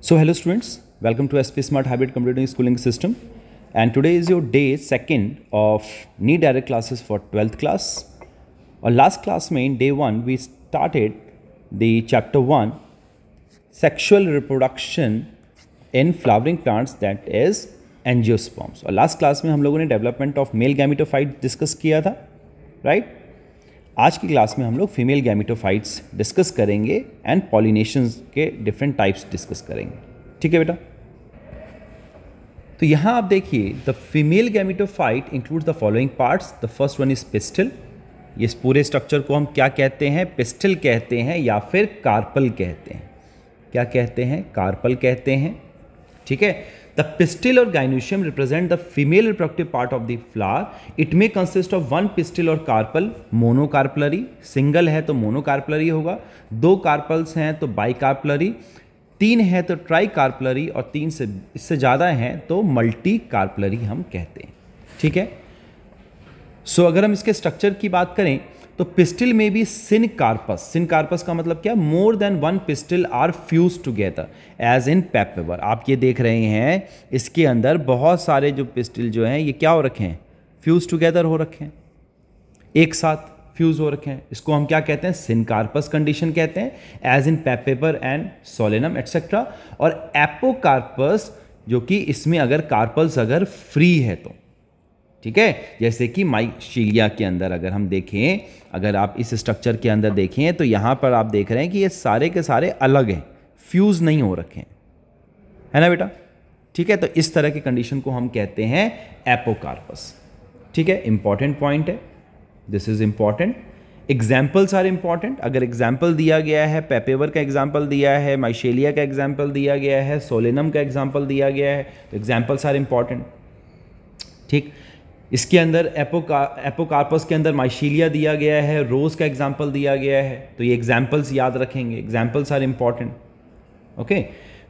So hello students, welcome to SP Smart Hybrid Computing Schooling System, and today is your day second of NEET direct classes for 12th class. और last class में in day 1 we started the chapter 1 sexual reproduction in flowering plants, that is angiosperms. और last class में हम लोगों ने development of male gametophyte discuss किया था, right? आज की क्लास में हम लोग फीमेल गैमेटोफाइट्स डिस्कस करेंगे एंड पॉलिनेशंस के डिफरेंट टाइप्स डिस्कस करेंगे। ठीक है बेटा, तो यहां आप देखिए the female gametophyte includes the following parts. The first one is pistol. ये पूरे स्ट्रक्चर को हम क्या कहते हैं? पिस्टल कहते हैं या फिर कार्पल कहते हैं। क्या कहते हैं? कार्पल कहते हैं। ठीक है, द पिस्टिल और gynoecium represent the female reproductive part of the flower. It may consist of one pistil और कार्पल, मोनोकार्पलरी। सिंगल है तो मोनोकार्पलरी होगा, दो कार्पल्स हैं तो बाइकार्पलरी, तीन है तो ट्राई कार्पलरी, और तीन से इससे ज़्यादा हैं तो मल्टी कार्पलरी हम कहते हैं। ठीक है, सो अगर हम इसके स्ट्रक्चर की बात करें तो पिस्टिल में भी सिनकार्पस। सिनकार्पस का मतलब क्या? More than one pistil are fuse together as in pepper. आप ये देख रहे हैं इसके अंदर बहुत सारे जो पिस्टिल जो हैं ये क्या हो रखे हैं? फ्यूज टुगेदर हो रखे हैं, एक साथ फ्यूज हो रखे हैं। इसको हम क्या कहते हैं? सिनकार्पस कंडीशन कहते हैं, as in pepper and solanum etcetera. और एपोकार्पस जो कि इसमें अगर कार्पल्स अगर फ्री है तो, ठीक है, जैसे कि माइशीलिया के अंदर अगर हम देखें, अगर आप इस स्ट्रक्चर के अंदर देखें तो यहां पर आप देख रहे हैं कि ये सारे के सारे अलग हैं, फ्यूज नहीं हो रखे हैं, है ना बेटा? ठीक है, तो इस तरह की कंडीशन को हम कहते हैं एपोकार्पस। ठीक है, इंपॉर्टेंट पॉइंट है, this is important. Examples are important. अगर एग्जाम्पल दिया गया है, पेपेवर का एग्जाम्पल दिया है, माइशीलिया का एग्जाम्पल दिया गया है, सोलेनम का एग्जाम्पल दिया गया है, तो एग्जाम्पल्स आर इंपॉर्टेंट। ठीक, इसके अंदर एपोकार्पस के अंदर माइशीलिया दिया गया है, रोज का एग्जाम्पल दिया गया है, तो ये एग्जाम्पल्स याद रखेंगे, एग्जाम्पल्स आर इंपॉर्टेंट। ओके,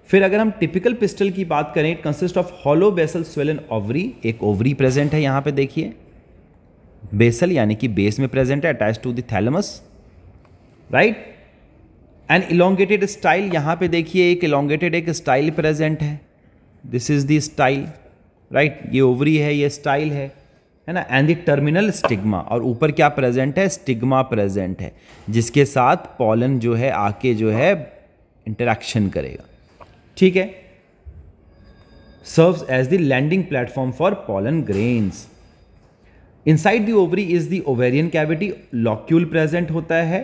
फिर अगर हम टिपिकल पिस्टल की बात करें, it consist of hollow basal swollen ovary. एक ओवरी प्रेजेंट है यहां पे देखिए, बेसल यानी कि बेस में प्रेजेंट है, attach to the thalamus, right. And elongated style, यहां पे देखिए एक इलोंगेटेड एक स्टाइल प्रेजेंट है, this is the style, right. ये ओवरी है, ये स्टाइल है ना। एंड द टर्मिनल स्टिग्मा, और ऊपर क्या प्रेजेंट है? स्टिग्मा प्रेजेंट है, जिसके साथ पॉलन जो है आके जो है इंटरेक्शन करेगा। ठीक है, serves as the landing platform for pollen grains. Inside the ovary is the ovarian cavity, locule present होता है।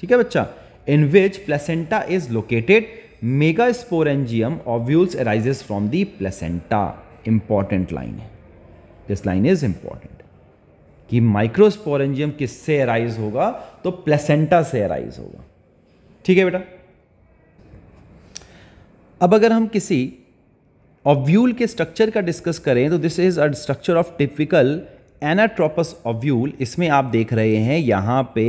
ठीक है बच्चा, in which placenta is located, megasporangium ovules arises from the placenta. Important line है, this line is important, कि microsporangium किससे arise होगा? तो प्लेसेंटा से अराइज होगा। ठीक है बेटा, अब अगर हम किसी ओव्यूल के स्ट्रक्चर का डिस्कस करें तो this is a structure of typical anatropous ovule. इसमें आप देख रहे हैं यहां पे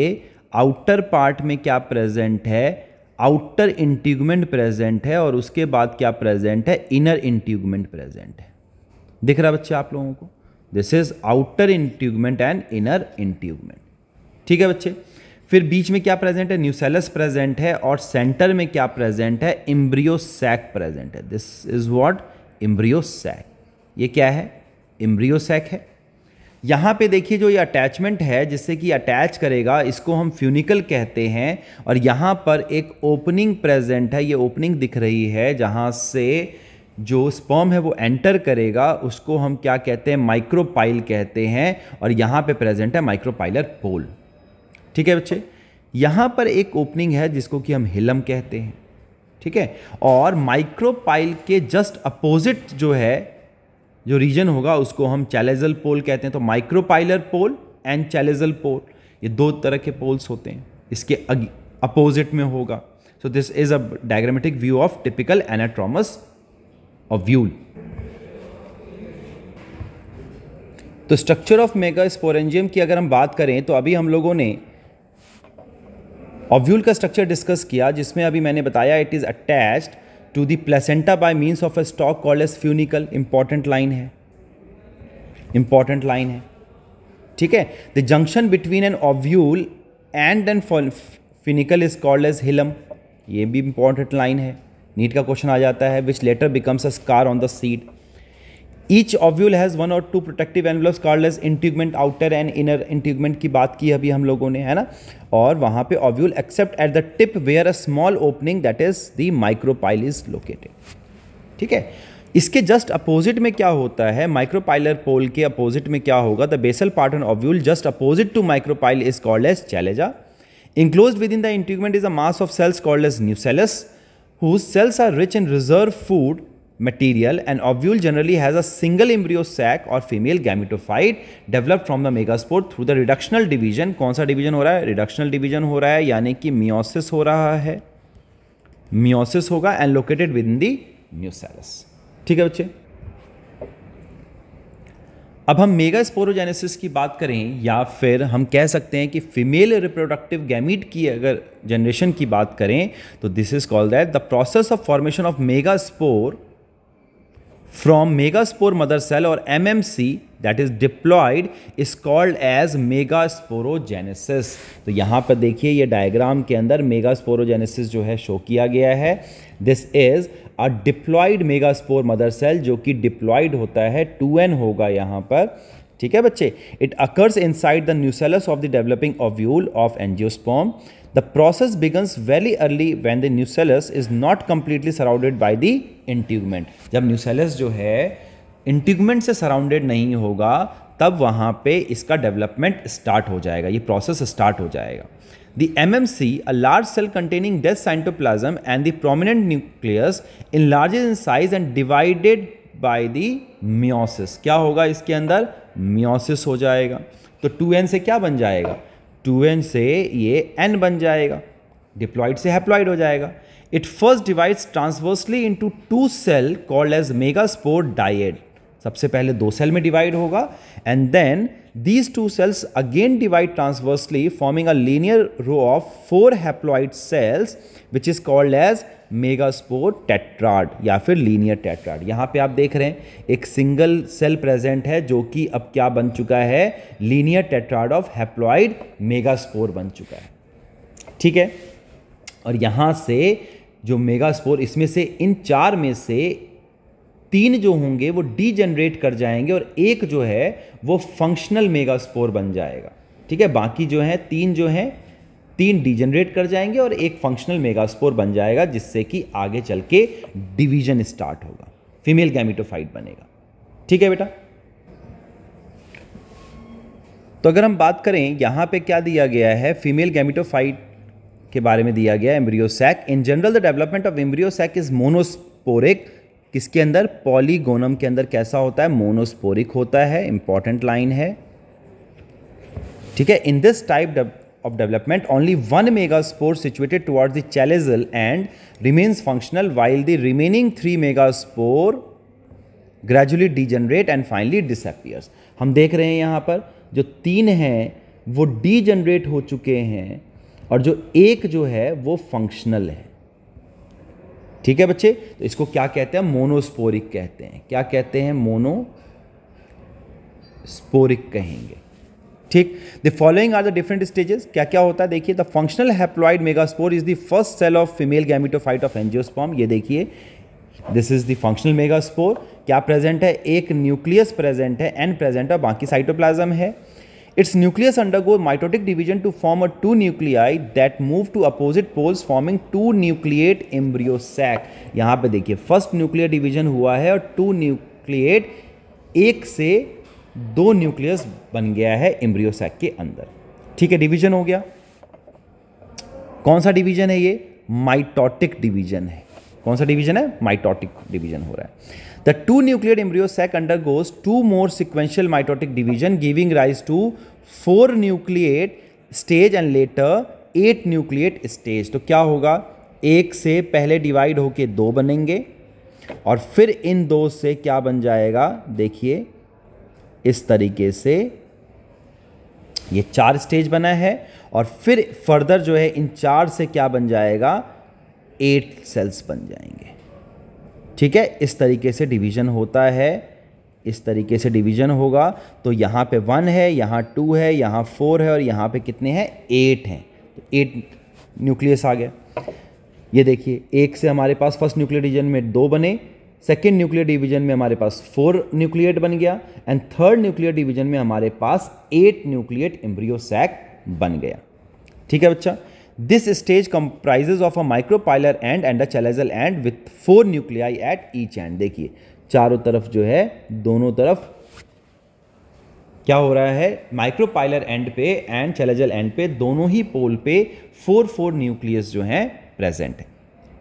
आउटर पार्ट में क्या प्रेजेंट है? आउटर इंट्यूगमेंट प्रेजेंट है, और उसके बाद क्या प्रेजेंट है? इनर इंट्यूगमेंट प्रेजेंट है। दिख रहा है बच्चे आप लोगों को? This is outer integument and inner integument. ठीक है बच्चे, फिर बीच में क्या प्रेजेंट है? न्यूसेलस प्रेजेंट है, और सेंटर में क्या प्रेजेंट है? एम्ब्रियो सैक प्रेजेंट है। This is what? Embryo sac. ये क्या है? एम्ब्रियो सैक है। यहां पे देखिए जो ये अटैचमेंट है जिससे कि अटैच करेगा, इसको हम फ्यूनिकल कहते हैं, और यहां पर एक ओपनिंग प्रेजेंट है। ये ओपनिंग दिख रही है जहां से जो स्पर्म है वो एंटर करेगा, उसको हम क्या कहते हैं? माइक्रोपाइल कहते हैं, और यहां पे प्रेजेंट है माइक्रोपाइलर पोल। ठीक है बच्चे, यहां पर एक ओपनिंग है जिसको कि हम हिलम कहते हैं। ठीक है, और माइक्रोपाइल के जस्ट अपोजिट जो है, जो रीजन होगा, उसको हम चैलेजल पोल कहते हैं। तो माइक्रोपाइलर पोल एंड चैलेजल पोल, ये दो तरह के पोल्स होते हैं, इसके अपोजिट में होगा। So this is a diagrammatic view of typical anatropous ovule. तो स्ट्रक्चर ऑफ मेगास्पोरेंजियम की अगर हम बात करें तो अभी हम लोगों ने ओव्यूल का स्ट्रक्चर डिस्कस किया, जिसमें अभी मैंने बताया it is attached to the placenta by means of a stalk called as funicle. Important line है, इंपॉर्टेंट लाइन है। ठीक है, the junction between an ovule and an funicle is called as hilum. ये भी इंपॉर्टेंट लाइन है। NEET का question आ जाता है, which later becomes a scar on the seed. Each ovule has 1 और 2 protective envelopes called as integument, outer and inner integument की बात की अभी हम लोगों ने, है ना। और वहाँ पे ovule except at the tip where a small opening that is the micropyle is located. ठीक है, इसके जस्ट अपोजिट में क्या होता है, माइक्रोपाइलर पोल के अपोजिट में क्या होगा, the basal part on ovule just opposite to micropyle is called as chalaza. Enclosed within the integument is a mass of cells called as nucellus, whose cells are rich in reserve food material, and ovule generally has a single embryo sac or female gametophyte developed from the megaspore through the reductional division। कौन सा division हो रहा है, reductional division हो रहा है, यानी कि मियोसिस हो रहा है, मियोसिस होगा, and located with in the nucellus. ठीक है बच्चे, अब हम मेगास्पोरोजेनेसिस की बात करें, या फिर हम कह सकते हैं कि फीमेल रिप्रोडक्टिव गैमीट की अगर जनरेशन की बात करें, तो this is called that the process of formation of megaspore from megaspore mother cell और MMC that is diploid is called as megasporogenesis. तो यहां पर देखिए, ये डायग्राम के अंदर मेगास्पोरोजेनेसिस जो है शो किया गया है। This is a diploid megaspore mother cell, जो कि डिप्लॉयड होता है, 2n होगा यहां पर। ठीक है बच्चे, it occurs inside the nucellus of the developing ovule of angiosperm. The process begins very early when the nucellus is not completely surrounded by the integument. जब न्यूसेलस जो है इंटीग्यूमेंट से सराउंडेड नहीं होगा, तब वहां पे इसका डेवलपमेंट स्टार्ट हो जाएगा, ये प्रोसेस स्टार्ट हो जाएगा। The MMC, a large cell containing dense cytoplasm and the prominent nucleus, enlarges in size and divided by the meiosis। क्या होगा इसके अंदर, meiosis हो जाएगा। तो 2n से क्या बन जाएगा, 2n से ये n बन जाएगा, डिप्लॉइड से हैप्लॉइड हो जाएगा। It first divides transversely into 2 cells called as megaspore dyad। सबसे पहले 2 सेल में डिवाइड होगा, and then these 2 cells again divide transversely forming a linear row of 4 haploid cells which is called as megaspore tetrad या फिर linear tetrad। यहाँ पे आप देख रहे हैं एक सिंगल सेल प्रेजेंट है, जो कि अब क्या बन चुका है, linear tetrad of haploid megaspore बन चुका है। ठीक है, और यहाँ से जो मेगास्पोर, इसमें से इन 4 में से 3 जो होंगे वो डीजेनरेट कर जाएंगे, और एक जो है वो फंक्शनल मेगास्पोर बन जाएगा। ठीक है, बाकी जो है 3 जो हैं 3 डीजेनरेट कर जाएंगे और एक फंक्शनल मेगास्पोर बन जाएगा, जिससे कि आगे चल के डिवीजन स्टार्ट होगा, फीमेल गैमेटोफाइट बनेगा। ठीक है बेटा, तो अगर हम बात करें यहां पे क्या दिया गया है, फीमेल गैमेटोफाइट के बारे में दिया गया, embryo sac. In general the development of embryo sac is monosporic. किसके अंदर, पॉलीगोनम के अंदर कैसा होता है, मोनोस्पोरिक होता है, इंपॉर्टेंट लाइन है। ठीक है, in this type of development only 1 megaspore situated towards the chalazal and remains functional, while the remaining 3 megaspore gradually degenerate and finally disappears. हम देख रहे हैं यहाँ पर जो 3 हैं वो डीजनरेट हो चुके हैं, और जो एक जो है वो फंक्शनल है। ठीक है बच्चे, तो इसको क्या कहते हैं, मोनोस्पोरिक कहते हैं। क्या कहते हैं, मोनोस्पोरिक कहेंगे। ठीक, the following are the different stages. क्या क्या होता है देखिए, the functional haploid megaspore is the first cell of female gametophyte of angiosperm. ये देखिए, this is the functional megaspore. क्या प्रेजेंट है, एक न्यूक्लियस प्रेजेंट है, एन प्रेजेंट है, बाकी साइटोप्लाज्म है। Its nucleus undergoes mitotic division to form a 2 nuclei that move to opposite poles forming 2 nucleate embryo sac। यहाँ पे देखिए फर्स्ट न्यूक्लियर डिवीजन हुआ है और 2 न्यूक्लिएट, एक से 2 न्यूक्लियस बन गया है एम्ब्रियो सैक के अंदर। ठीक है, डिवीजन हो गया। कौन सा डिवीजन है ये, माइटोटिक डिवीजन है। कौन सा डिवीजन है, माइटोटिक डिवीजन हो रहा है। The 2 nucleate embryo sac undergoes 2 more sequential mitotic division, giving rise to 4 nucleate stage and later 8 nucleate stage। तो क्या होगा, एक से पहले डिवाइड होके 2 बनेंगे, और फिर इन 2 से क्या बन जाएगा, देखिए इस तरीके से ये 4 स्टेज बना है, और फिर फर्दर जो है इन 4 से क्या बन जाएगा, 8 सेल्स बन जाएंगे। ठीक है, इस तरीके से डिवीजन होता है, इस तरीके से डिवीजन होगा। तो यहाँ पे 1 है, यहाँ 2 है, यहाँ 4 है, और यहाँ पे कितने हैं, 8 हैं। तो 8 न्यूक्लियस आ गया। ये देखिए, एक से हमारे पास फर्स्ट न्यूक्लियर डिवीजन में 2 बने, सेकेंड न्यूक्लियर डिवीजन में हमारे पास 4 न्यूक्लिएट बन गया, एंड थर्ड न्यूक्लियर डिवीजन में हमारे पास 8 न्यूक्लिएट एम्ब्रियो सैक बन गया। ठीक है बच्चा। This stage comprises of a micropylar and and a chalazal and with 4 nuclei at each and. देखिए चारों तरफ जो है, दोनों तरफ क्या हो रहा है, माइक्रोपाइलर एंड पे एंड चैलेजल एंड पे, दोनों ही पोल पे 4 न्यूक्लियस जो हैं प्रेजेंट है।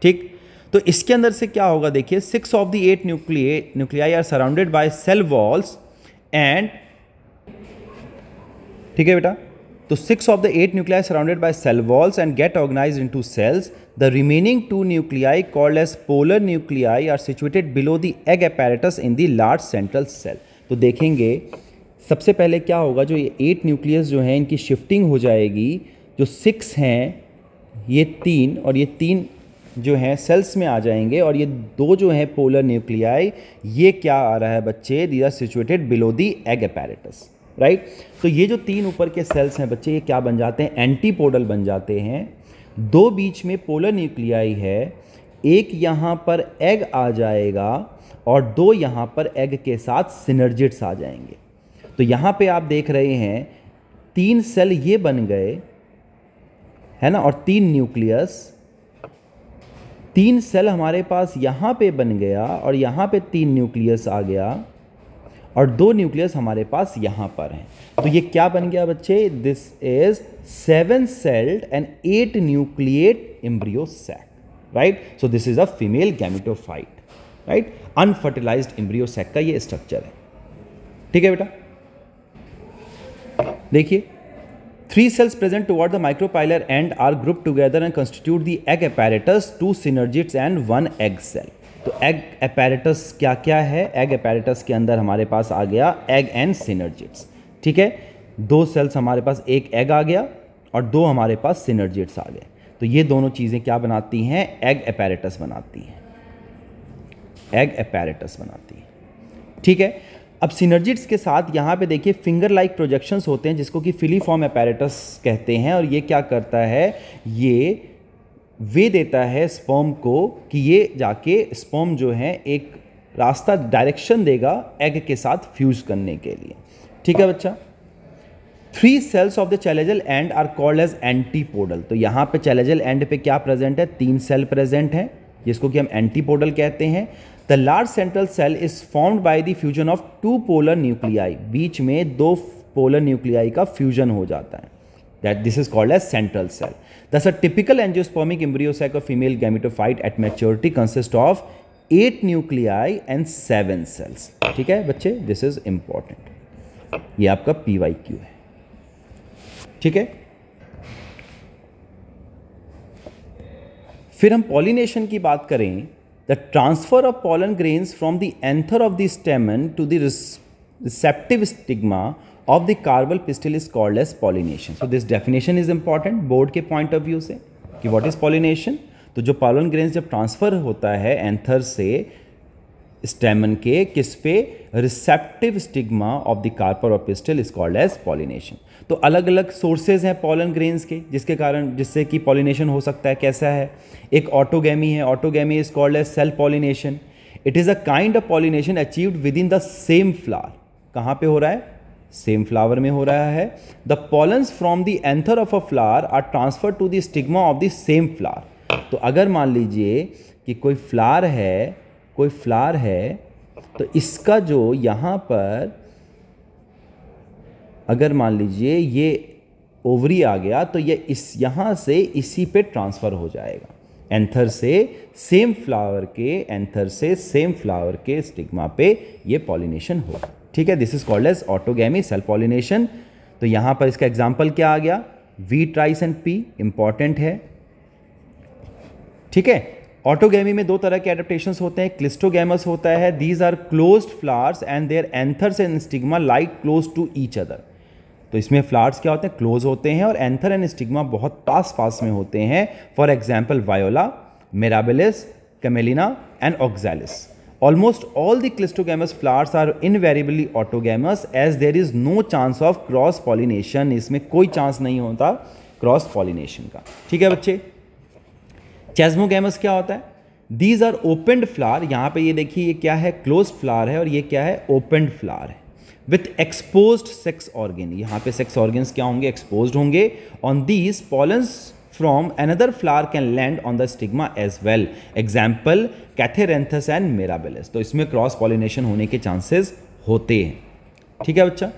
ठीक, तो इसके अंदर से क्या होगा, देखिए 6 of the 8 nuclei are surrounded by cell walls and, ठीक है बेटा, तो 6 of the 8 nuclei surrounded by cell walls and get organized into cells. The remaining 2 nuclei called as polar nuclei are situated below the egg apparatus in the large central cell. तो देखेंगे सबसे पहले क्या होगा, जो ये 8 न्यूक्लियस जो हैं इनकी शिफ्टिंग हो जाएगी, जो 6 हैं ये 3 और ये 3 जो हैं सेल्स में आ जाएंगे, और ये 2 जो हैं पोलर न्यूक्लियाई, ये क्या आ रहा है बच्चे, these are situated below the egg apparatus, right. तो ये जो 3 ऊपर के सेल्स हैं बच्चे, ये क्या बन जाते हैं, एंटीपोडल बन जाते हैं। 2 बीच में पोलर न्यूक्लियाई है, एक यहाँ पर एग आ जाएगा और 2 यहाँ पर एग के साथ सिनर्जिट्स आ जाएंगे। तो यहाँ पे आप देख रहे हैं 3 सेल ये बन गए है ना, और 3 न्यूक्लियस, 3 सेल हमारे पास यहाँ पे बन गया और यहाँ पे 3 न्यूक्लियस आ गया और 2 न्यूक्लियस हमारे पास यहाँ पर हैं। तो ये क्या बन गया बच्चे, this is 7 celled and 8 nucleate embryo sac, right. So this is a female gametophyte, right. Unfertilized embryo sac का ये स्ट्रक्चर है। ठीक है बेटा, देखिए 3 cells present toward the micropylar end are grouped together and constitute the egg apparatus, 2 synergids and 1 egg cell. तो egg apparatus क्या क्या है, एग apparatus के अंदर हमारे पास आ गया एग एंड सिनर्जिड्स। ठीक है, 2 सेल्स हमारे पास, एक एग आ गया और 2 हमारे पास सिनर्जिड्स आ गए। तो ये दोनों चीज़ें क्या बनाती हैं, एग apparatus बनाती हैं, एग apparatus बनाती हैं। ठीक है, अब सिनर्जिड्स के साथ यहाँ पे देखिए फिंगर लाइक प्रोजेक्शंस होते हैं जिसको कि फिलीफॉर्म apparatus कहते हैं, और ये क्या करता है, ये वे देता है स्पर्म को कि ये जाके स्पर्म जो है एक रास्ता, डायरेक्शन देगा एग के साथ फ्यूज करने के लिए। ठीक है बच्चा। 3 cells of the chalazal end are called as antipodal. तो यहाँ पे चैलेजल एंड पे क्या प्रेजेंट है, 3 सेल प्रेजेंट हैं जिसको कि हम एंटीपोडल कहते हैं। The large central cell is formed by the fusion of 2 polar nuclei. बीच में 2 पोलर न्यूक्लियाई का फ्यूजन हो जाता है, that this is called as central cell. Thus a typical angiospermic embryo sac of female gametophyte at maturity consists of 8 nuclei and 7 cells. ठीक है बच्चे, this is important. ये आपका PYQ है। ठीक है, फिर हम pollination की बात करें। The transfer of pollen grains from the anther of the stamen to the receptive stigma of the carpal pistil is called as pollination. So this definition is important board के point of view से कि what is pollination। तो जो pollen grains जब transfer होता है anther से स्टेमन के किस पे, receptive stigma of the carpel of pistil is called as pollination. तो अलग अलग सोर्सेज हैं पॉलन ग्रेन्स के जिसके कारण जिससे कि पॉलिनेशन हो सकता है। कैसा है, एक ऑटोगैमी है, autogamy is called as self pollination. It is a kind of pollination achieved within the same flower. कहाँ पे हो रहा है, सेम फ्लावर में हो रहा है। The pollens from the anther of a flower are transfer to the stigma of the same flower. तो अगर मान लीजिए कि कोई फ्लावर है, तो इसका जो यहाँ पर अगर मान लीजिए ये ओवरी आ गया, तो ये इस यहाँ से इसी पे ट्रांसफ़र हो जाएगा, एंथर से सेम फ्लावर के स्टिग्मा पे ये पॉलिनेशन होगा। ठीक है, this is called as autogamy, self pollination. तो यहाँ पर इसका एग्जाम्पल क्या आ गया, wheat rice and pea, important है। ठीक है, ऑटोगैमी में 2 तरह के एडेप्टेशंस होते हैं। क्लिस्टोगैमस होता है, these are closed flowers and their anthers and stigma like close to each other. तो इसमें फ्लावर्स क्या होते हैं, क्लोज होते हैं, और एंथर एंड स्टिग्मा बहुत पास में होते हैं। For example voila, mirabilis, camelina and oxalis. Almost all the clistogamous flowers are invariably autogamous as there is no chance of cross pollination. इसमें कोई चांस नहीं होता क्रॉस पॉलिनेशन का। ठीक है बच्चे, चेस्मोगैमस क्या होता है? दीज आर ओपेंड फ्लावर, यहाँ पे ये देखिए ये क्या है, क्लोज फ्लावर है, और ये क्या है, ओपेंड फ्लावर है विथ एक्सपोज्ड सेक्स ऑर्गन। यहाँ पे सेक्स ऑर्गन्स क्या होंगे, एक्सपोज्ड होंगे। On these pollens from another flower can land on the stigma as well, example catharanthus and mirabilis. तो इसमें क्रॉस पॉलिनेशन होने के चांसेस होते हैं। ठीक है बच्चा।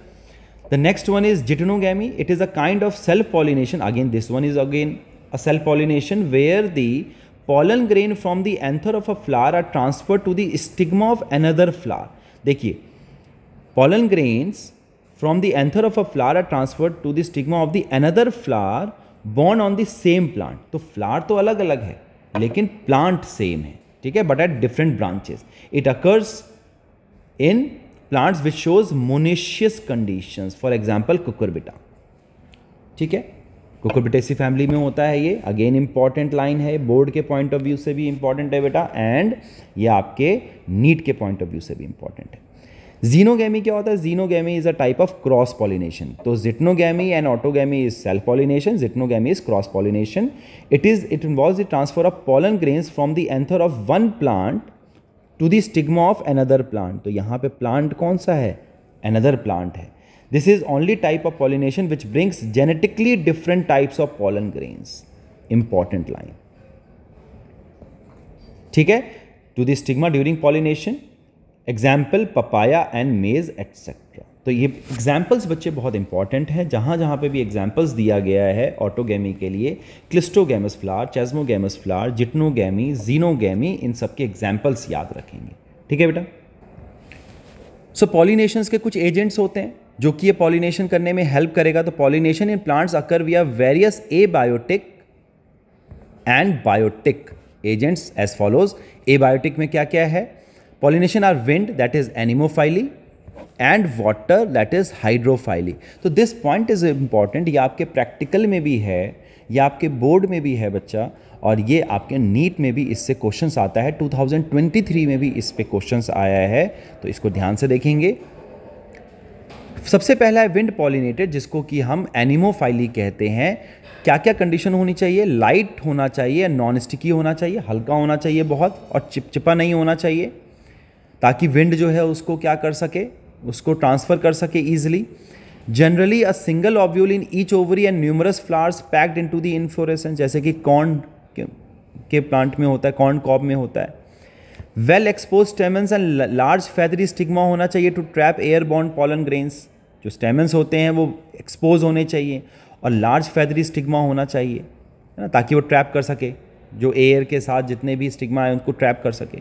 The next one is geitonogamy. It is a kind of self pollination, again this one is again a cell pollination where the pollen grain from the anther of a flower are transferred to the stigma of another flower. देखिए, pollen grains from the anther of a flower are transferred to the stigma of the another flower born on the same plant. तो flower तो अलग अलग है लेकिन plant same है, ठीक है, but at different branches. It occurs in plants which shows monoecious conditions, for example cucurbita. ठीक है, कुकुरबिटेसी फैमिली में होता है ये। अगेन इंपॉर्टेंट लाइन है, बोर्ड के पॉइंट ऑफ व्यू से भी इंपॉर्टेंट है बेटा, एंड ये आपके नीट के पॉइंट ऑफ व्यू से भी इंपॉर्टेंट है। जीनोगैमी क्या होता है? Xenogamy is a type of cross pollination. तो geitonogamy and autogamy is self pollination, geitonogamy is cross pollination. It involves the transfer of pollen grains from the anther of one plant to the stigma of another plant. तो यहाँ पे plant कौन सा है? Another plant है। This is only type of pollination which brings genetically different types of pollen grains. Important line. ठीक है, to the stigma during pollination. Example papaya and maize etc. तो ये एग्जाम्पल्स बच्चे बहुत इंपॉर्टेंट हैं। जहाँ जहाँ पे भी एग्जाम्पल्स दिया गया है ऑटोगैमी के लिए, क्लिस्टोगैमस फ्लावर, चेस्मोगैमस फ्लावर, जिटनोगैमी, जीनोगैमी, इन सब के एग्जाम्पल्स याद रखेंगे। ठीक है बेटा। सो पॉलिनेशंस के कुछ एजेंट्स होते हैं जो कि ये पॉलिनेशन करने में हेल्प करेगा। तो pollination in plants occur via various abiotic and biotic agents as follows. Abiotic में क्या क्या है? Pollination are wind that is anemophily and water that is hydrophily. तो दिस पॉइंट इज इंपॉर्टेंट, ये आपके प्रैक्टिकल में भी है, ये आपके बोर्ड में भी है बच्चा, और ये आपके नीट में भी इससे क्वेश्चंस आता है। 2023 में भी इस पे क्वेश्चंस आया है, तो इसको ध्यान से देखेंगे। सबसे पहला है विंड पॉलिनेटेड, जिसको कि हम एनिमोफाइली कहते हैं। क्या क्या कंडीशन होनी चाहिए? लाइट होना चाहिए, नॉन स्टिकी होना चाहिए, हल्का होना चाहिए बहुत, और चिपचिपा नहीं होना चाहिए, ताकि विंड जो है उसको क्या कर सके, उसको ट्रांसफर कर सके easily. Generally a single ovule in each ovary and numerous flowers packed into the inflorescence, जैसे कि कॉर्न के प्लांट में होता है, कॉर्न कॉब में होता है। Well expose stamens and large feathery stigma होना चाहिए to trap airborne pollen grains. जो स्टेमन्स होते हैं वो एक्सपोज होने चाहिए, और लार्ज फेदरी स्टिग्मा होना चाहिए, है ना, ताकि वो ट्रैप कर सके, जो एयर के साथ जितने भी स्टिग्मा है उनको ट्रैप कर सके।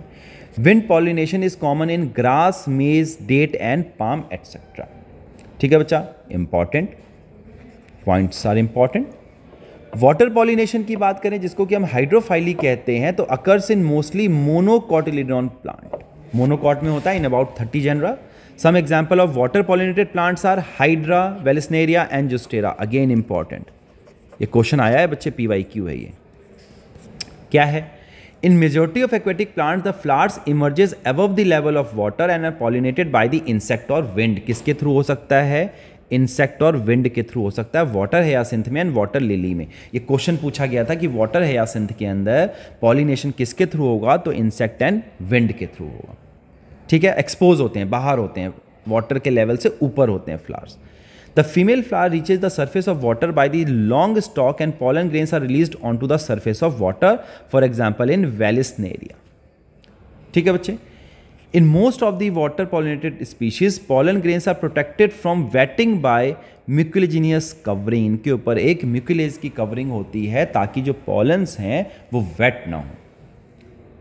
Wind pollination is common in grass, maize, date and palm etcetera. ठीक है बच्चा, important points are important. Water pollination की बात करें, जिसको कि हम हाइड्रोफाइली कहते हैं, तो occurs in mostly monocotyledon plant. Monocot में होता है in about 30 genera. Some example of water pollinated plants are hydrilla, vallisneria and zostera. Again important, ये क्वेश्चन आया है बच्चे, PYQ है ये। क्या है? In majority of aquatic plants the flowers emerges above the level of water and are pollinated by the insect और wind. किसके थ्रू हो सकता है? इंसेक्ट और विंड के थ्रू हो सकता है। वाटर हयासिंथ में एंड वाटर लिली में ये क्वेश्चन पूछा गया था कि वाटर हयासिंथ के अंदर पॉलिनेशन किसके थ्रू होगा? तो इंसेक्ट एंड विंड के थ्रू होगा। ठीक है, एक्सपोज होते हैं, बाहर होते हैं, वाटर के लेवल से ऊपर होते हैं flowers. The female flower reaches the surface of water by the long stalk and pollen grains are released on to the surface of water, for example in vallisneria. ठीक है बच्चे। In most of the water pollinated species, pollen grains are protected from wetting by mucilaginous covering. इनके ऊपर एक म्यूकिलेज की covering होती है ताकि जो पॉलन्स हैं वो वेट ना हो।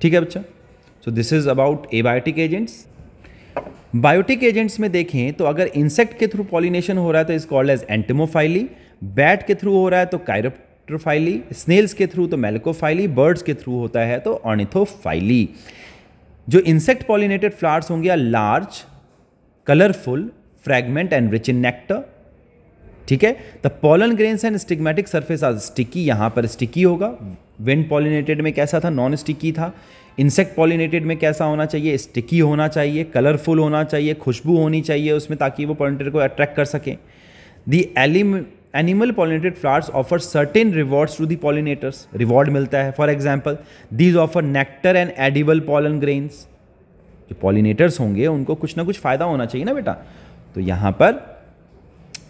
ठीक है बच्चा। So this is about abiotic agents. Biotic agents में देखें तो अगर इंसेक्ट के थ्रू पॉलिनेशन हो रहा है तो इज कॉल्ड एज एंटिमोफाइली, बैट के थ्रू हो रहा है तो काइरोप्टरोफाइली, स्नेल्स के थ्रू तो मेलकोफाइली, बर्ड्स के थ्रू होता है तो ऑर्निथोफाइली। जो इंसेक्ट पॉलिनेटेड फ्लावर्स होंगे are large, colourful, fragrant and rich in nectar. ठीक है। The pollen grains and stigmatic surface are sticky, यहां पर स्टिकी होगा। विंड पॉलिनेटेड में कैसा था? नॉन स्टिकी था। इंसेक्ट पॉलिनेटेड में कैसा होना चाहिए? स्टिकी होना चाहिए, कलरफुल होना चाहिए, खुशबू होनी चाहिए उसमें ताकि वो पॉलिनेटर को अट्रैक्ट कर सके। The animal pollinated flowers offer certain rewards to the pollinators, reward मिलता है। For example these offer nectar and edible pollen grains, जो पॉलिनेटर्स होंगे उनको कुछ ना कुछ फ़ायदा होना चाहिए ना बेटा, तो यहाँ पर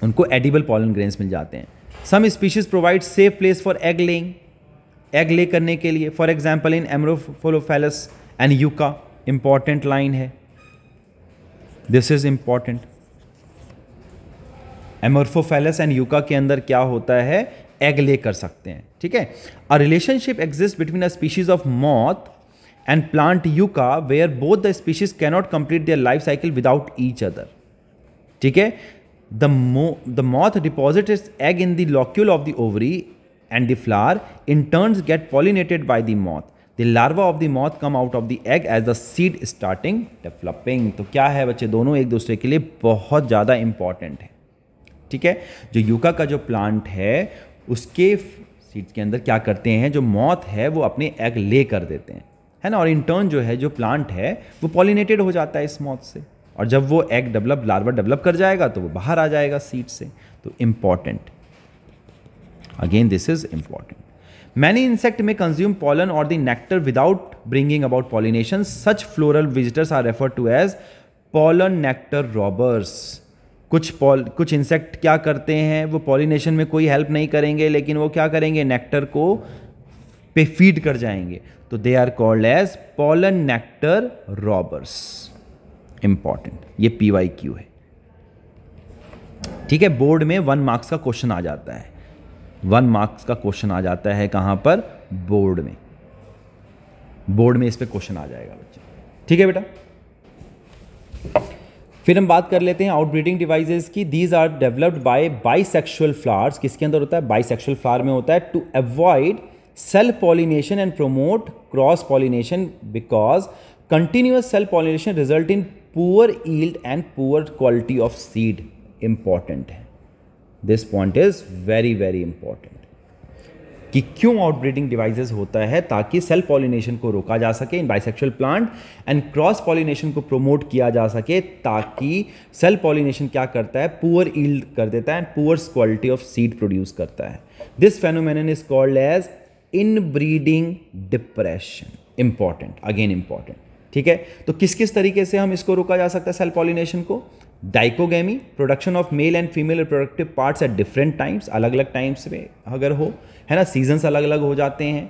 उनको एडिबल पॉलन ग्रेन्स मिल जाते हैं। Some species provide safe place for egg laying, egg lay करने के लिए। For example in amorphophallus and yucca, important line है, this is important. Amorphophallus and yucca के अंदर क्या होता है, एग ले कर सकते हैं, ठीक है। A relationship exist between a species of moth and plant yucca where both the species cannot complete their life cycle without each other, ठीक है। The moth deposit its egg in the locule of the ovary and the flower in turns get pollinated by the moth. The larva of the moth come out of the egg as the seed starting developing. तो क्या है बच्चे, दोनों एक दूसरे के लिए बहुत ज़्यादा इंपॉर्टेंट है, ठीक है। जो यूका का जो प्लांट है उसके सीड्स के अंदर क्या करते हैं, जो मॉथ है वो अपने एग ले कर देते हैं, है ना, और इन टर्न जो है जो प्लांट है वो पॉलिनेटेड हो जाता है इस मॉथ से, और जब वो एग डेवलप, लार्वा डेवलप कर जाएगा तो वो बाहर आ जाएगा सीड से। तो important, again this is important. Many insect may consume pollen or the nectar without bringing about pollination. Such floral visitors are referred to as pollen nectar robbers. कुछ insect क्या करते हैं, वो पॉलिनेशन में कोई हेल्प नहीं करेंगे, लेकिन वो क्या करेंगे, नेक्टर को पे फीड कर जाएंगे, तो they are called as pollen nectar robbers. Important, ये PYQ है, ठीक है। बोर्ड में 1 मार्क्स का क्वेश्चन आ जाता है, 1 मार्क्स का क्वेश्चन आ जाता है कहां पर, बोर्ड में, बोर्ड में इस पे क्वेश्चन आ जाएगा बच्चे, ठीक है बेटा। फिर हम बात कर लेते हैं आउटब्रीडिंग डिवाइसेस की। These are developed by bisexual flowers, किसके अंदर होता है, बाइसेक्सुअल फ्लावर में होता है, to avoid self pollination and promote cross pollination, because continuous self pollination result in poor yield and poor quality of seed. Important है, this point is very very important, कि क्यों आउटब्रीडिंग डिवाइसेस होता है, ताकि self pollination को रोका जा सके in bisexual plant and cross pollination को प्रोमोट किया जा सके, ताकि सेल्फ पॉलिनेशन क्या करता है, पुअर यील्ड कर देता है, poor quality of seed produce करता है। This phenomenon is called as inbreeding depression. Important, again important, ठीक है। तो किस किस तरीके से हम इसको रोका जा सकता है सेल्फ पॉलिनेशन को, dichogamy, production of male and female reproductive parts at different times, अलग अलग टाइम्स में अगर हो, है ना, सीजन्स अलग अलग हो जाते हैं,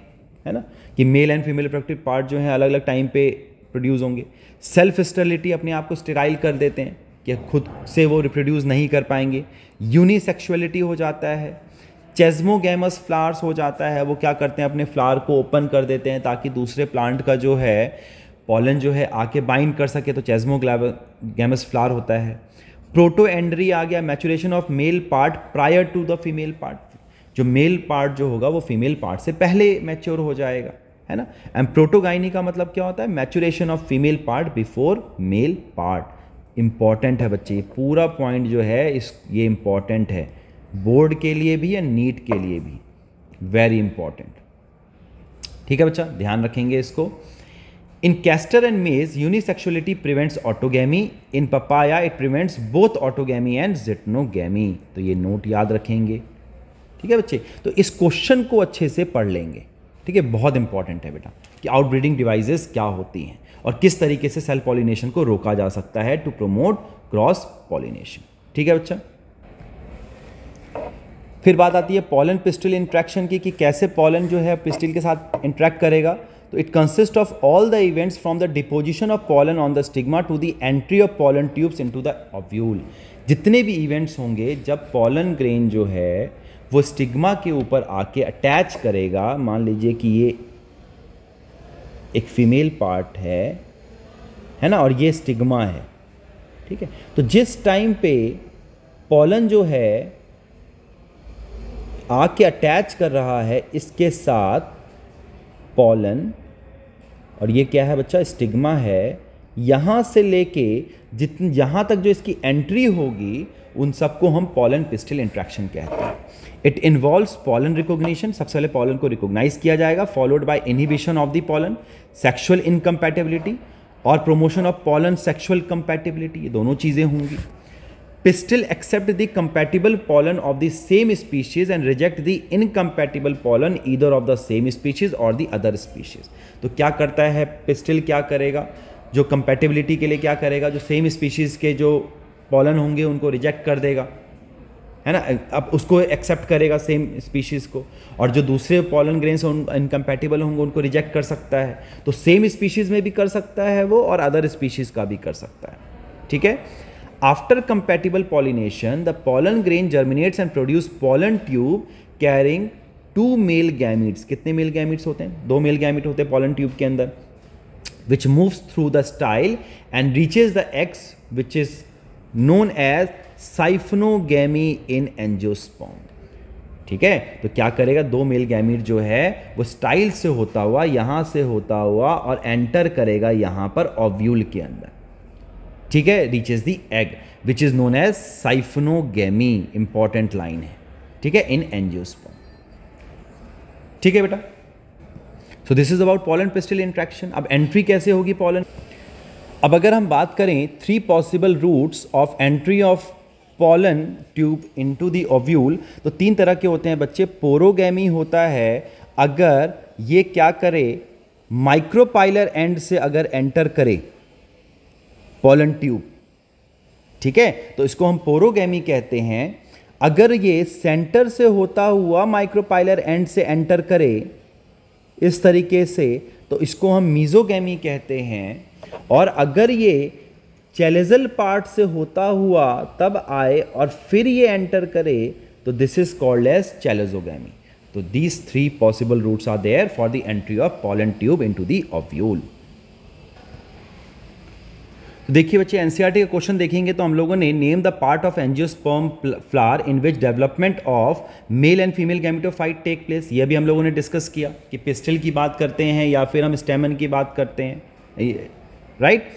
है ना, कि mail and female reproductive part जो है अलग अलग टाइम पे प्रोड्यूस होंगे। सेल्फ स्टेरिलिटी, अपने आप को स्टेराइल कर देते हैं कि खुद से वो रिप्रोड्यूस नहीं कर पाएंगे। यूनिसेक्सुअलिटी हो जाता है। चेस्मोगैमस फ्लावर्स हो जाता है, वो क्या करते हैं, अपने फ्लावर को ओपन कर देते हैं ताकि दूसरे प्लांट का जो है पॉलन जो है आके बाइंड कर सके, तो चेस्मोगैमस फ्लावर होता है। प्रोटोएंड्री आ गया, maturation of male part prior to the female part, जो मेल पार्ट जो होगा वो फीमेल पार्ट से पहले मैच्योर हो जाएगा, है ना। एंड प्रोटोगाइनी का मतलब क्या होता है, maturation of female part before male part. Important है बच्चे, ये पूरा पॉइंट जो है ये इंपॉर्टेंट है, बोर्ड के लिए भी या नीट के लिए भी, वेरी इंपॉर्टेंट, ठीक है बच्चा, ध्यान रखेंगे इसको। In castor and maize, unisexuality prevents autogamy. In papaya, it prevents both autogamy and zytogamy. तो ये नोट याद रखेंगे, ठीक है बच्चे। तो इस क्वेश्चन को अच्छे से पढ़ लेंगे, ठीक है, बहुत इंपॉर्टेंट है बेटा, कि आउटब्रीडिंग डिवाइसेस क्या होती हैं और किस तरीके से सेल्फ पॉलिनेशन को रोका जा सकता है टू प्रमोट क्रॉस पॉलिनेशन, ठीक है बच्चा। फिर बात आती है पॉलन पिस्टिल इंट्रैक्शन की, कि कैसे पॉलन जो है पिस्टिल के साथ इंट्रैक्ट करेगा। तो it consist of all the events from the deposition of pollen on the stigma to the entry of pollen tubes into the ovule. जितने भी इवेंट्स होंगे जब पॉलन ग्रेन जो है वो स्टिग्मा के ऊपर आके अटैच करेगा, मान लीजिए कि ये एक फीमेल पार्ट है ना, और ये स्टिग्मा है, ठीक है। तो जिस टाइम पे पॉलन जो है आके अटैच कर रहा है इसके साथ पॉलन, और ये क्या है बच्चा, स्टिग्मा है, यहाँ से लेके यहाँ तक जो इसकी एंट्री होगी उन सबको हम पॉलन पिस्टिल इंट्रैक्शन कहते हैं। इट इन्वॉल्व्स पॉलन रिकॉग्निशन, सबसे पहले पॉलन को रिकॉग्नाइज किया जाएगा, followed by inhibition of the pollen, sexual incompatibility और promotion of pollen sexual compatibility, ये दोनों चीज़ें होंगी। pistil accept the compatible pollen of the same species and reject the incompatible pollen either of the same species or the other species। तो क्या करता है pistil, क्या करेगा, जो कंपैटिबिलिटी के लिए क्या करेगा, जो सेम स्पीशीज़ के जो पॉलन होंगे उनको रिजेक्ट कर देगा, है ना, अब उसको एक्सेप्ट करेगा सेम स्पीशीज़ को, और जो दूसरे पॉलन ग्रेन्स इनकम्पैटिबल होंगे उनको रिजेक्ट कर सकता है। तो सेम स्पीशीज़ में भी कर सकता है वो, और अदर स्पीशीज़ का भी कर सकता है। ठीक है। After compatible pollination the pollen grain germinates and produce pollen tube carrying 2 male gametes. कितने मेल गैमीट्स होते हैं? 2 मेल गैमीट होते हैं पॉलन ट्यूब के अंदर, which moves through the style and reaches the eggs which is known as siphonogamy in angiosperm। ठीक है, तो क्या करेगा, 2 मेल गैमीट जो है वो स्टाइल से होता हुआ, यहां से होता हुआ और एंटर करेगा यहां पर ओव्यूल के अंदर। ठीक है, reaches the egg which is known as siphonogamy, important line है। ठीक है, इन एंजियोस्पर्म। ठीक है बेटा, so this is about pollen pistil interaction. अब एंट्री कैसे होगी पॉलन? अब अगर हम बात करें 3 possible routes of entry of pollen tube into the ovule, तो 3 तरह के होते हैं बच्चे। पोरोगैमी होता है अगर ये क्या करे, माइक्रोपाइलर एंड से अगर एंटर करे पॉलन ट्यूब। ठीक है, तो इसको हम पोरोगैमी कहते हैं। अगर ये सेंटर से होता हुआ माइक्रोपाइलर एंड से एंटर करे इस तरीके से, तो इसको हम मीजोगैमी कहते हैं। और अगर ये चैलेजल पार्ट से होता हुआ तब आए और फिर ये एंटर करे, तो this is called as chalazogamy. तो these 3 possible routes are there for the entry of pollen tube into the ovule. तो देखिए बच्चे, एनसीईआरटी का क्वेश्चन देखेंगे तो हम लोगों ने name the part of angiosperm flower in which development of male and female gametophyte take place. ये भी हम लोगों ने डिस्कस किया कि पिस्टिल की बात करते हैं या फिर हम स्टेमन की बात करते हैं, राइट।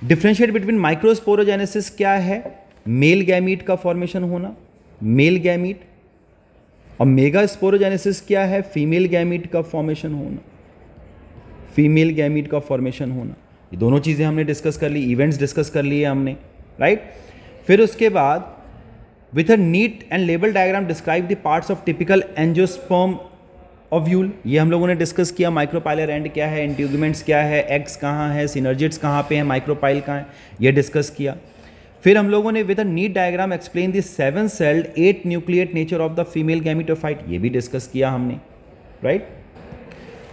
डिफरेंशिएट बिटवीन माइक्रोस्पोरोजेनेसिस क्या है, मेल गैमीट का फॉर्मेशन होना, मेल गैमीट, और मेगा स्पोरोजेनेसिस क्या है, फीमेल गैमीट का फॉर्मेशन होना, फीमेल गैमीट का फॉर्मेशन होना। ये दोनों चीज़ें हमने डिस्कस कर ली, इवेंट्स डिस्कस कर लिए हमने, राइट। फिर उसके बाद with a neat and label diagram describe the parts of typical angiosperm ovule. ये हम लोगों ने डिस्कस किया, माइक्रोपाइलर एंड क्या है, इंट्यूगमेंट्स क्या है, एग्स कहाँ है, सिनर्जिड्स कहाँ पे हैं, माइक्रोपाइल कहाँ है, ये डिस्कस किया। फिर हम लोगों ने with a neat diagram explain the 7 sailed 8 nucleate nature of the female gametophyte, ये भी डिस्कस किया हमने, राइट।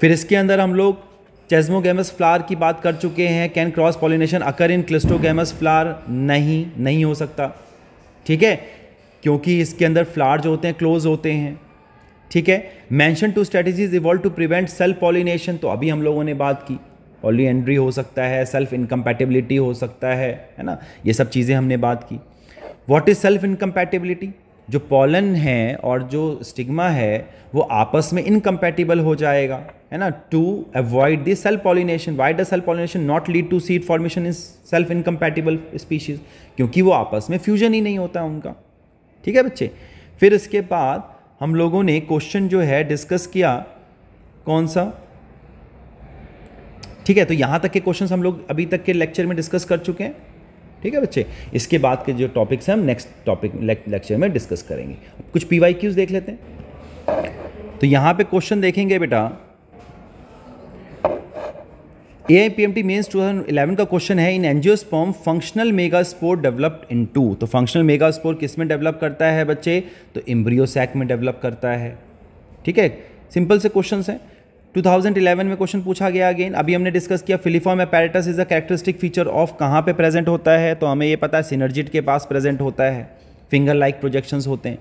फिर इसके अंदर हम लोग चेस्मोगैमस फ्लावर की बात कर चुके हैं। Can cross pollination occur in cleistogamous flower? नहीं हो सकता। ठीक है, क्योंकि इसके अंदर फ्लावर जो होते हैं क्लोज होते हैं। ठीक है, mention 2 strategies evolve to prevent self pollination, तो अभी हम लोगों ने बात की। पॉलीएंड्री हो सकता है, सेल्फ इनकम्पैटिबिलिटी हो सकता है ना, ये सब चीज़ें हमने बात की। What is self incompatibility? जो पॉलन है और जो स्टिग्मा है वो आपस में इनकम्पैटिबल हो जाएगा, है ना, to avoid the self pollination. Why does self pollination not lead to seed formation in self incompatible species? क्योंकि वो आपस में फ्यूजन ही नहीं होता उनका। ठीक है बच्चे, फिर इसके बाद हम लोगों ने क्वेश्चन जो है डिस्कस किया, कौन सा? ठीक है, तो यहां तक के क्वेश्चंस हम लोग अभी तक के लेक्चर में डिस्कस कर चुके हैं। ठीक है बच्चे, इसके बाद के जो टॉपिक्स हैं हम नेक्स्ट टॉपिक लेक्चर में डिस्कस करेंगे। कुछ PYQs देख लेते हैं। तो यहां पे क्वेश्चन देखेंगे बेटा, AIPMT मेंस 2011 का क्वेश्चन है, in angiosperm functional megaspore developed in 2। तो फंक्शनल मेगास्पोर किस में डेवलप करता है बच्चे? तो एम्ब्रियो सैक में डेवलप करता है। ठीक है, सिंपल से क्वेश्चंस हैं। 2011 में क्वेश्चन पूछा गया अगेन। अभी हमने डिस्कस किया filiform apparatus is a characteristic feature of, कहाँ पे प्रेजेंट होता है? तो हमें ये पता है सिनर्जिड के पास प्रेजेंट होता है। फिंगर लाइक प्रोजेक्शंस होते हैं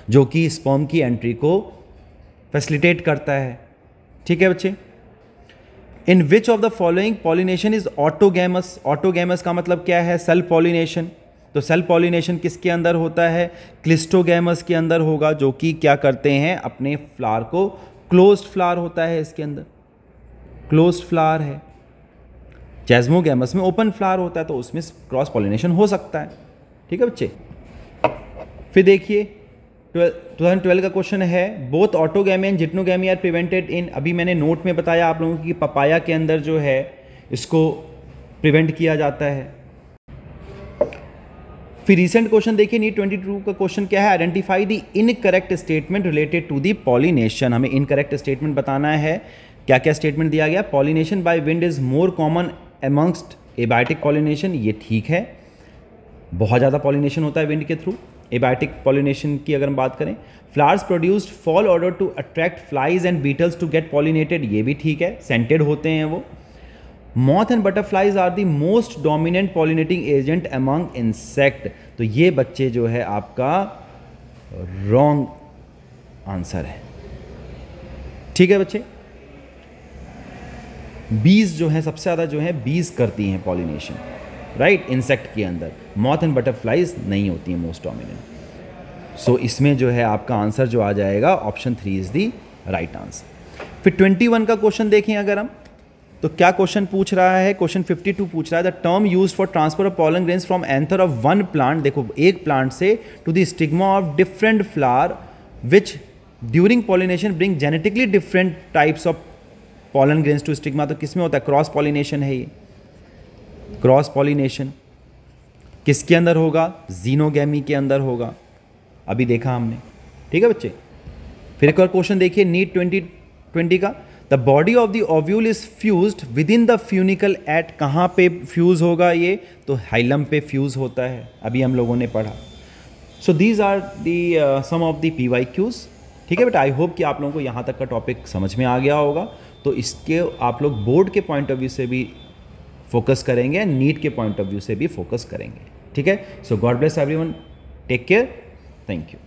जो कि स्पर्म की एंट्री को फैसिलिटेट करता है। ठीक है बच्चे, in which of the following pollination is autogamous? Autogamous का मतलब क्या है? Self pollination. तो सेल्फ पॉलिनेशन किसके अंदर होता है? क्लिस्टोगैमस के अंदर होगा, जो कि क्या करते हैं, अपने फ्लावर को, क्लोज्ड फ्लावर होता है इसके अंदर, क्लोज्ड फ्लावर है। चेस्मोगैमस में ओपन फ्लावर होता है, तो उसमें क्रॉस पॉलिनेशन हो सकता है। ठीक है बच्चे, फिर देखिए 2012 का क्वेश्चन है, both autogamy and geitonogamy are prevented in. अभी मैंने नोट में बताया आप लोगों की, पपाया के अंदर जो है इसको प्रिवेंट किया जाता है। फिर रिसेंट क्वेश्चन देखिए, नीट 22 का क्वेश्चन क्या है, identify the incorrect statement related to the pollination. हमें इनकरेक्ट स्टेटमेंट बताना है। क्या क्या स्टेटमेंट दिया गया, pollination by wind is more common amongst abiotic pollination, ये ठीक है, बहुत ज़्यादा पॉलिनेशन होता है विंड के थ्रू। एबायोटिक पॉलिनेशन की अगर हम बात करें, flowers produced foul odour to attract flies and beetles to get pollinated, ये भी ठीक है, सेंटेड होते हैं वो। Moth and butterflies are the most dominant pollinating agent among insect, तो ये बच्चे जो है आपका रॉन्ग आंसर है। ठीक है बच्चे, बीज जो है सबसे ज़्यादा जो है बीज करती हैं पॉलिनेशन, राइट, इंसेक्ट के अंदर। मॉथ एंड बटरफ्लाइज नहीं होती हैं मोस्ट डोमिनेंट। सो इसमें जो है आपका आंसर जो आ जाएगा option 3 is the right answer. फिर 21 का क्वेश्चन देखें अगर हम, तो क्या क्वेश्चन पूछ रहा है, क्वेश्चन 52 पूछ रहा है, the term used for transfer of pollen grains from anther of one plant, देखो एक प्लांट से, to the stigma of different flower which during pollination bring genetically different types of pollen grains to stigma, तो किसमें होता है, cross pollination है ये। Cross pollination किसके अंदर होगा, जीनोगैमी के अंदर होगा, अभी देखा हमने। ठीक है बच्चे, फिर एक और क्वेश्चन देखिए नीट 2020 का, the body of the ovule is fused within the funicle at, कहाँ पे फ्यूज होगा ये, तो हाइलम पे फ्यूज होता है, अभी हम लोगों ने पढ़ा। So these are the some of the PYQs। ठीक है बेटा, आई होप कि आप लोगों को यहाँ तक का टॉपिक समझ में आ गया होगा। तो इसके आप लोग बोर्ड के पॉइंट ऑफ व्यू से भी फोकस करेंगे, नीट के पॉइंट ऑफ व्यू से भी फोकस करेंगे। ठीक है, so God bless everyone, take care, thank you.